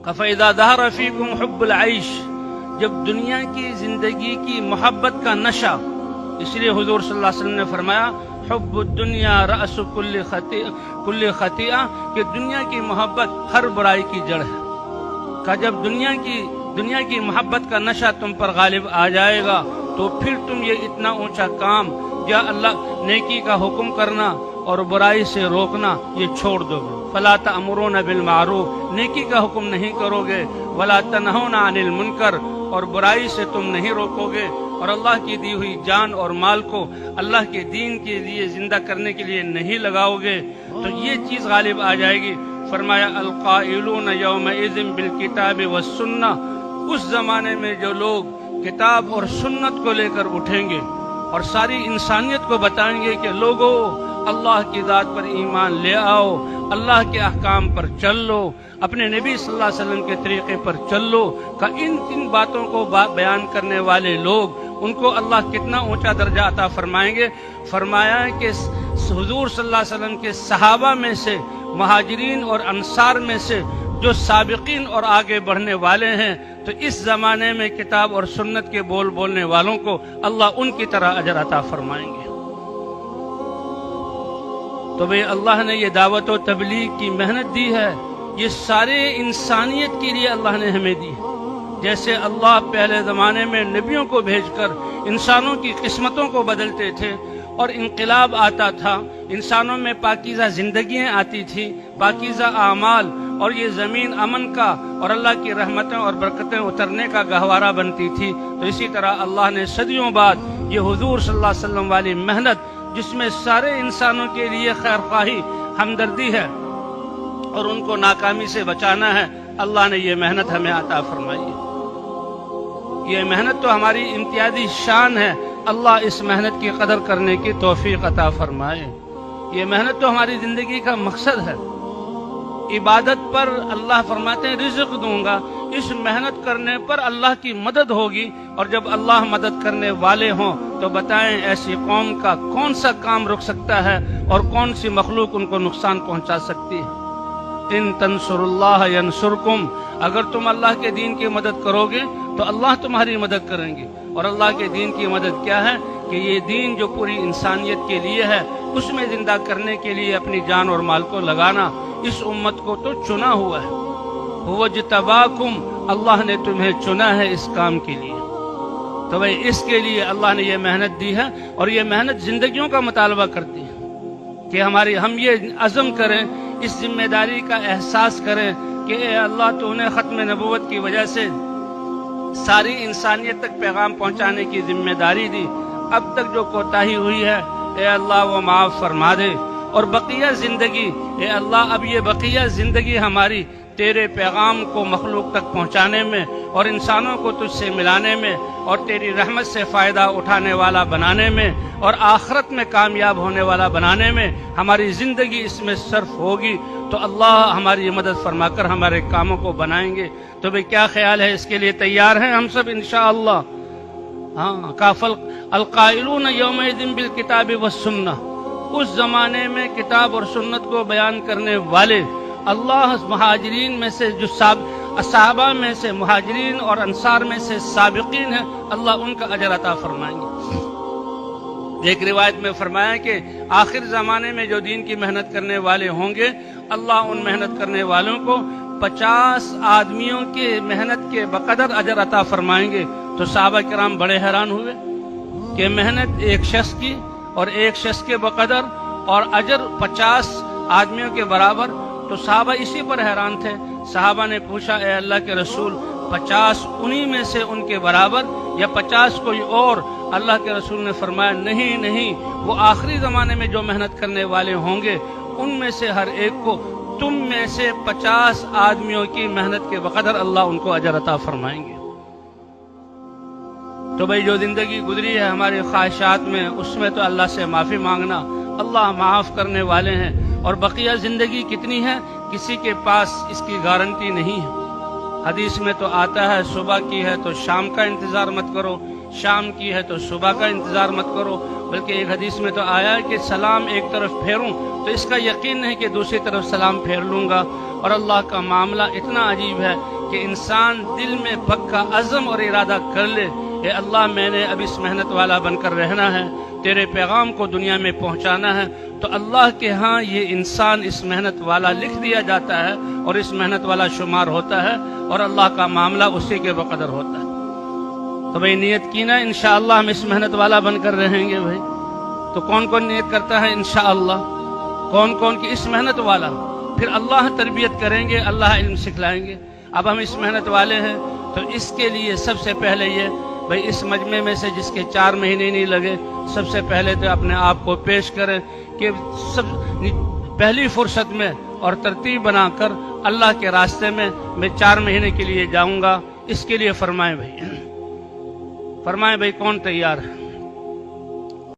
فَإِذَا ظَهَرَ فِيكُمْ حُبُّ الْعَيْشِ، جب دنیا کی زندگی کی محبت کا نشہ، اس لیے حضور صلی اللہ علیہ وسلم نے فرمایا حب الدنیا رأس کل خطیئہ، کہ دنیا کی محبت ہر برائی کی جڑ ہے۔ کہ جب دنیا کی محبت کا نشہ تم پر غالب آ جائے گا تو پھر تم یہ اتنا اونچا کام یا اللہ نیکی کا حکم کرنا اور برائی سے روکنا یہ چھوڑ دو گے۔ فلا تأمرون بالمعروف، نیکی کا حکم نہیں کرو گے، ولا تنہون عن المنکر، اور برائی سے تم نہیں روکو گے، اور اللہ کی دی ہوئی جان اور مال کو اللہ کے دین کے لیے زندہ کرنے کے لیے نہیں لگاؤ گے تو یہ چیز غالب آ جائے گی۔ فرمایا القائلون یومئذ بالکتاب والسنہ، اس زمانے میں جو لوگ کتاب اور سنت کو لے کر اٹھیں گے اور ساری انسانیت کو بتائیں گے کہ لوگو اللہ کی ذات پر ایمان لے آؤ، اللہ کے احکام پر چل لو، اپنے نبی صلی اللہ علیہ وسلم کے طریقے پر چل لو، کہ ان باتوں کو بیان کرنے والے لوگ ان کو اللہ کتنا اونچا درجہ عطا فرمائیں گے۔ فرمایا کہ حضور صلی اللہ علیہ وسلم کے صحابہ میں سے، مہاجرین اور انصار میں سے جو سابقین اور آگے بڑھنے والے ہیں تو اس زمانے میں کتاب اور سنت کے بولنے والوں کو اللہ ان کی طرح اجر عطا فرمائیں گے۔ تو بھئی اللہ نے یہ دعوت و تبلیغ کی محنت دی ہے، یہ سارے انسانیت کے لیے اللہ نے ہمیں دی ہے۔ جیسے اللہ پہلے زمانے میں نبیوں کو بھیج کر انسانوں کی قسمتوں کو بدلتے تھے اور انقلاب آتا تھا، انسانوں میں پاکیزہ زندگیاں آتی تھی، پاکیزہ اعمال، اور یہ زمین امن کا اور اللہ کی رحمتیں اور برکتیں اترنے کا گہوارہ بنتی تھی، تو اسی طرح اللہ نے صدیوں بعد یہ حضور صلی اللہ علیہ وسلم والی محنت، جس میں سارے انسانوں کے لیے خیر خواہی، ہمدردی ہے اور ان کو ناکامی سے بچانا ہے، اللہ نے یہ محنت ہمیں عطا فرمائی ہے۔ یہ محنت تو ہماری امتیازی شان ہے، اللہ اس محنت کی قدر کرنے کی توفیق عطا فرمائے۔ یہ محنت تو ہماری زندگی کا مقصد ہے۔ عبادت پر اللہ فرماتے ہیں رزق دوں گا، اس محنت کرنے پر اللہ کی مدد ہوگی، اور جب اللہ مدد کرنے والے ہوں تو بتائیں ایسی قوم کا کون سا کام رک سکتا ہے اور کون سی مخلوق ان کو نقصان پہنچا سکتی ہے۔ ان تنصر اللہ ینصرکم، اگر تم اللہ کے دین کی مدد کرو گے تو اللہ تمہاری مدد کریں گے۔ اور اللہ کے دین کی مدد کیا ہے کہ یہ دین جو پوری انسانیت کے لیے ہے، اس میں زندہ کرنے کے لیے اپنی جان اور مال کو لگانا۔ اس امت کو تو چنا ہوا ہے، هو اجتباکم، اللہ نے تمہیں چنا ہے اس کام کے لیے۔ تو بھئی اس کے لیے اللہ نے یہ محنت دی ہے، اور یہ محنت زندگیوں کا مطالبہ کرتی ہے کہ ہم یہ عزم کریں، اس ذمہ داری کا احساس کریں کہ اے اللہ تو نے ختم نبوت کی وجہ سے ساری انسانیت تک پیغام پہنچانے کی ذمہ داری دی، اب تک جو کوتاہی ہوئی ہے اے اللہ وہ معاف فرما دے، اور بقیہ زندگی اے اللہ اب یہ بقیہ زندگی ہماری تیرے پیغام کو مخلوق تک پہنچانے میں اور انسانوں کو تجھ سے ملانے میں اور تیری رحمت سے فائدہ اٹھانے والا بنانے میں اور آخرت میں کامیاب ہونے والا بنانے میں ہماری زندگی اس میں صرف ہوگی، تو اللہ ہماری مدد فرما کر ہمارے کاموں کو بنائیں گے۔ تو بھئی کیا خیال ہے، اس کے لیے تیار ہیں ہم سب انشاءاللہ؟ ہاں، کافل القائلون یومئذ بالکتاب والسنہ، اس زمانے میں کتاب اور سنت کو بیان کرنے والے اللہ مہاجرین میں سے جو صحابہ میں سے مہاجرین اور انصار میں سے سابقین ہیں، اللہ ان کا اجر عطا فرمائیں گے۔ ایک روایت میں فرمایا کہ آخر زمانے میں جو دین کی محنت کرنے والے ہوں گے، اللہ ان محنت کرنے والوں کو 50 آدمیوں کے محنت کے بقدر اجر عطا فرمائیں گے۔ تو صحابہ کرام بڑے حیران ہوئے کہ محنت ایک شخص کی اور ایک شخص کے بقدر اور اجر 50 آدمیوں کے برابر۔ تو صحابہ اسی پر حیران تھے۔ صحابہ نے پوچھا اے اللہ کے رسول 50 انہی میں سے ان کے برابر یا 50 کوئی اور؟ اللہ کے رسول نے فرمایا نہیں، وہ آخری زمانے میں جو محنت کرنے والے ہوں گے ان میں سے ہر ایک کو تم میں سے 50 آدمیوں کی محنت کے بقدر اللہ ان کو اجر عطا فرمائیں گے۔ تو بھئی جو زندگی گزری ہے ہماری خواہشات میں، اس میں تو اللہ سے معافی مانگنا، اللہ معاف کرنے والے ہیں، اور بقیہ زندگی کتنی ہے کسی کے پاس اس کی گارنٹی نہیں ہے۔ حدیث میں تو آتا ہے صبح کی ہے تو شام کا انتظار مت کرو، شام کی ہے تو صبح کا انتظار مت کرو، بلکہ ایک حدیث میں تو آیا ہے کہ سلام ایک طرف پھیروں تو اس کا یقین نہیں کہ دوسری طرف سلام پھیر لوں گا۔ اور اللہ کا معاملہ اتنا عجیب ہے کہ انسان دل میں پکا عزم اور ارادہ کر لے، اے اللہ میں نے اب اس محنت والا بن کر رہنا ہے، تیرے پیغام کو دنیا میں پہنچانا ہے، تو اللہ کے ہاں یہ انسان اس محنت والا لکھ دیا جاتا ہے اور اس محنت والا شمار ہوتا ہے، اور اللہ کا معاملہ اسی کے بقدر ہوتا ہے۔ تو بھئی نیت کی نا انشاءاللہ ہم اس محنت والا بن کر رہیں گے بھئی، تو کون کون نیت کرتا ہے انشاءاللہ؟ کون کون کی اس محنت والا؟ پھر اللہ تربیت کریں گے، اللہ علم سکھلائیں گے۔ اب ہم اس محنت والے ہیں تو اس کے لیے سب سے پہلے یہ بھئی اس مجمع میں سے جس کے 4 مہینے نہیں لگے، سب سے پہلے تو اپنے آپ کو پیش کریں کہ سب پہلی فرصت میں اور ترتیب بنا کر اللہ کے راستے میں 4 مہینے کے لیے جاؤں گا، اس کے لیے فرمائیں بھئی، فرمائیں بھئی کون تیار ہے؟